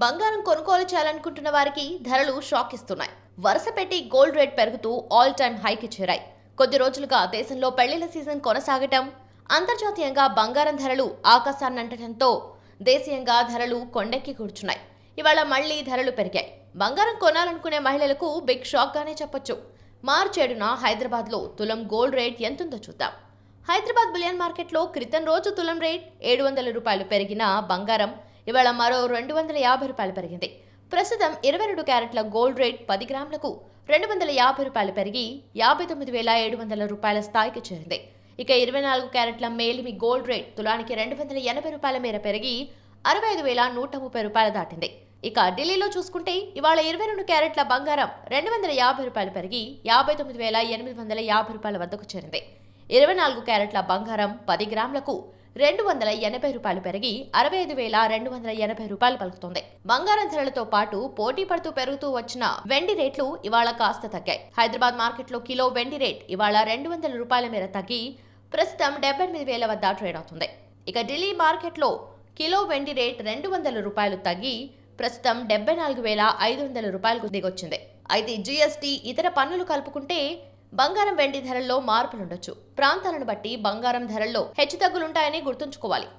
బంగారం కొనుగోలు చేయాలనుకుంటున్న వారికి ధరలు షాక్ ఇస్తున్నాయి. వరుస పెట్టి గోల్డ్ రేట్ పెరుగుతూ ఆల్ టైమ్ హైకి చేరాయి. కొద్ది రోజులుగా దేశంలో పెళ్లిళ్ల సీజన్ కొనసాగటం, అంతర్జాతీయంగా బంగారం ధరలు ఆకాశాన్నంటడంతో దేశీయంగా ధరలు కొండెక్కి కూర్చున్నాయి. ఇవాళ మళ్లీ ధరలు పెరిగాయి. బంగారం కొనాలనుకునే మహిళలకు బిగ్ షాక్ గానే చెప్పొచ్చు. మార్చి 7న హైదరాబాద్లో తులం గోల్డ్ రేట్ ఎంతుందో చూద్దాం. హైదరాబాద్ బులియన్ మార్కెట్లో క్రితం రోజు తులం రేట్ ₹700 పెరిగిన బంగారం ఇవాళ మరో ₹250 పెరిగింది. ప్రస్తుతం 22 క్యారెట్ల గోల్డ్ రేట్ 10 గ్రాములకు ₹250 పెరిగి ₹59,700 స్థాయికి చేరింది. ఇక 24 క్యారెట్ల మేలిమి గోల్డ్ రేట్ తులానికి ₹280 మేర పెరిగి ₹65,130 దాటింది. ఇక ఢిల్లీలో చూసుకుంటే ఇవాళ 22 క్యారెట్ల బంగారం ₹250 పెరిగి ₹59,850 వద్దకు చేరింది. 24 క్యారెట్ల బంగారం 10 గ్రాములకు ₹280 పెరిగి ₹65,280 పలుకుతోంది. బంగారం ధరలతో పాటు పోటీ పడుతూ పెరుగుతూ వచ్చిన వెండి రేట్లు ఇవాళ కాస్త తగ్గాయి. హైదరాబాద్ మార్కెట్లో కిలో వెండి రేట్ ఇవాళ ₹200 మేర తగ్గి ప్రస్తుతం 78,000 వద్ద ట్రేడ్ అవుతుంది. ఇక ఢిల్లీ మార్కెట్లో కిలో వెండి రేట్ ₹200 తగ్గి ప్రస్తుతం ₹74,500 దిగొచ్చింది. అయితే జీఎస్టీ ఇతర పన్నులు కలుపుకుంటే బంగారం వెండి ధరల్లో మార్పులుండొచ్చు. ప్రాంతాలను బట్టి బంగారం ధరల్లో హెచ్చుతగ్గులుంటాయని గుర్తుంచుకోవాలి.